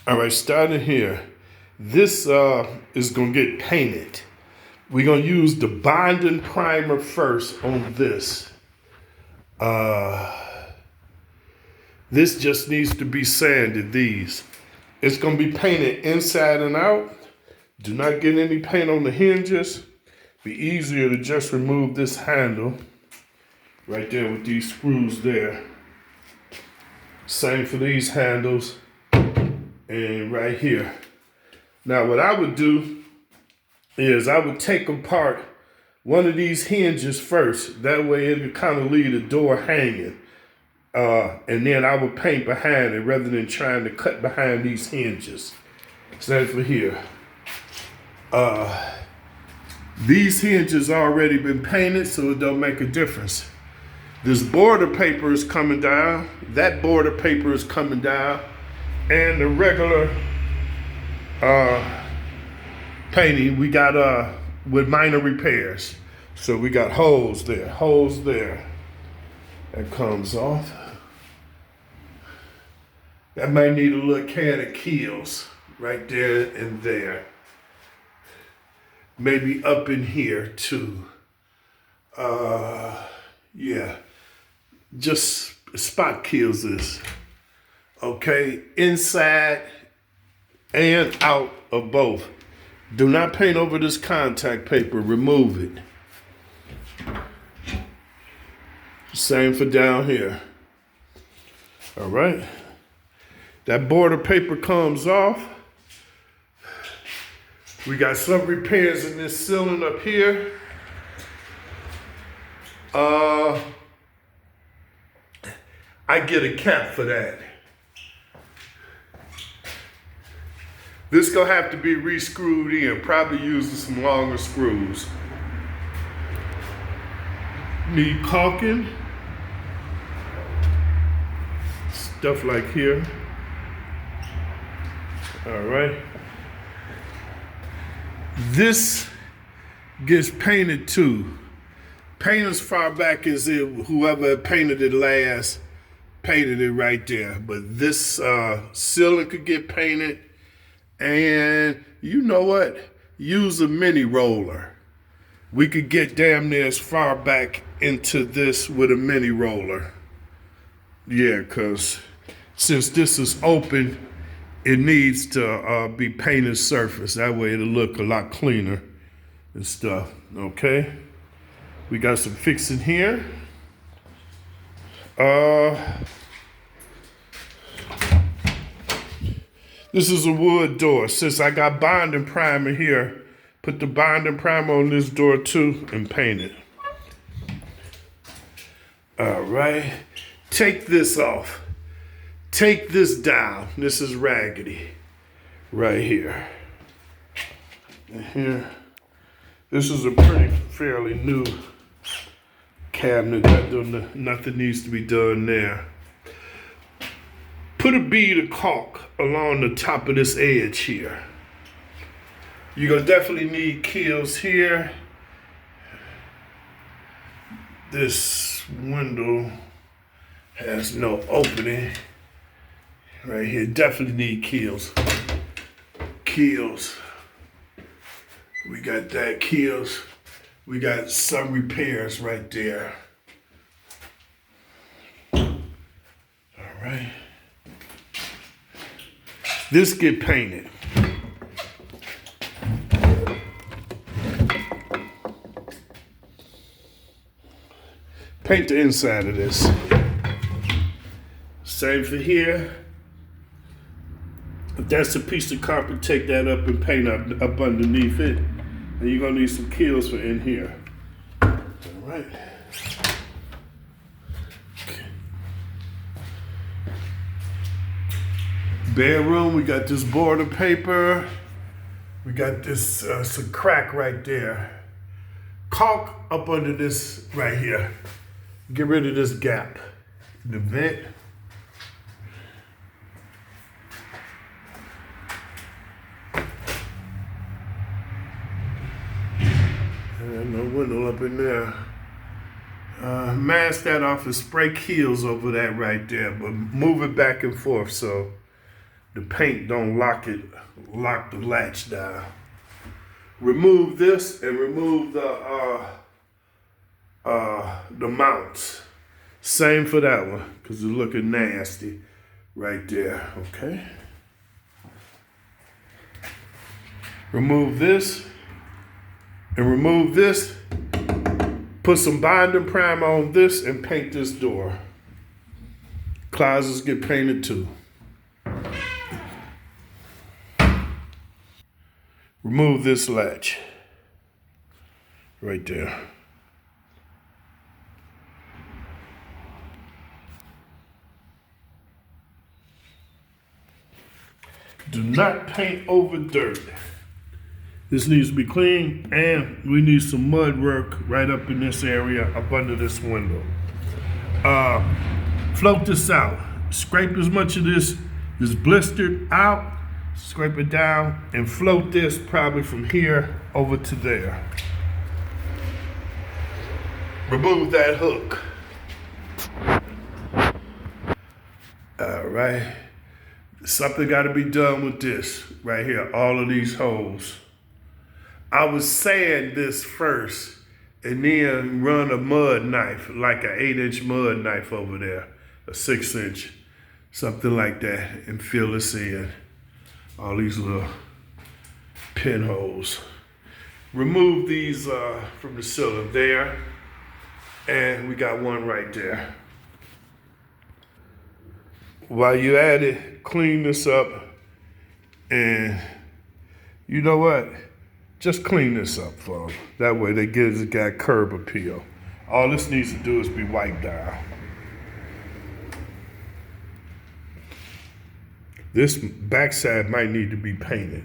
All right, starting here. This is going to get painted. We're going to use the bonding primer first on this. This just needs to be sanded, these. It's going to be painted inside and out. Do not get any paint on the hinges. Be easier to just remove this handle right there with these screws there. Same for these handles and right here. Now what I would do is I would take apart one of these hinges first. That way it would kind of leave the door hanging. And then I would paint behind it rather than trying to cut behind these hinges. Same for here. These hinges already been painted, so it don't make a difference. This border paper is coming down. That border paper is coming down. And the regular painting we got with minor repairs. So we got holes there. That comes off. That might need a little can of Kiehl's right there and there. Maybe up in here too. Yeah. Just spot Kiehl's this. Okay, inside and out of both. Do not paint over this contact paper. Remove it. Same for down here. All right. That border paper comes off. We got some repairs in this ceiling up here. I get a cap for that. This gonna have to be re-screwed in, probably using some longer screws. Need caulking. Stuff like here. All right. This gets painted too. Paint as far back as whoever painted it last painted it right there. But this ceiling could get painted. And you know what? Use a mini roller. We could get damn near as far back into this with a mini roller. Yeah, because since this is open, it needs to be painted surface. That way it'll look a lot cleaner and stuff, okay? We got some fixing here. This is a wood door. Since I got bonding primer here, put the bonding primer on this door too and paint it. All right, take this off. Take this down. This is raggedy right here. And here, this is a pretty fairly new cabinet. Nothing needs to be done there. Put a bead of caulk along the top of this edge here. You're gonna definitely need Kiehl's here. This window has no opening. Right here, definitely need Kiehl's. Kiehl's. We got that Kiehl's. We got some repairs right there. All right. This get painted. Paint the inside of this. Same for here. If that's a piece of carpet, take that up and paint up underneath it. And you're gonna need some Kiehl's for in here. All right. Okay. Bedroom, we got this border paper. We got this, some crack right there. Caulk up under this right here. Get rid of this gap. The vent. And no window up in there. Mask that off and spray Kiehl's over that right there, but move it back and forth so the paint don't lock the latch down. Remove this and remove the mounts. Same for that one, because it's looking nasty right there, okay? Remove this and remove this. Put some binding primer on this and paint this door. Closets get painted too. Remove this latch right there. Do not paint over dirt. This needs to be clean, and we need some mud work right up in this area, up under this window. Float this out. Scrape as much of this blistered out, scrape it down, and float this probably from here over to there. Remove that hook. All right. Something got to be done with this right here, all of these holes. I would sand this first and then run a mud knife, like an 8-inch mud knife over there, a 6-inch, something like that, and fill this in. All these little pinholes. Remove these from the ceiling there, and we got one right there. While you're at it, clean this up, and you know what? Just clean this up for them. That way it got curb appeal. All this needs to do is be wiped down. This backside might need to be painted.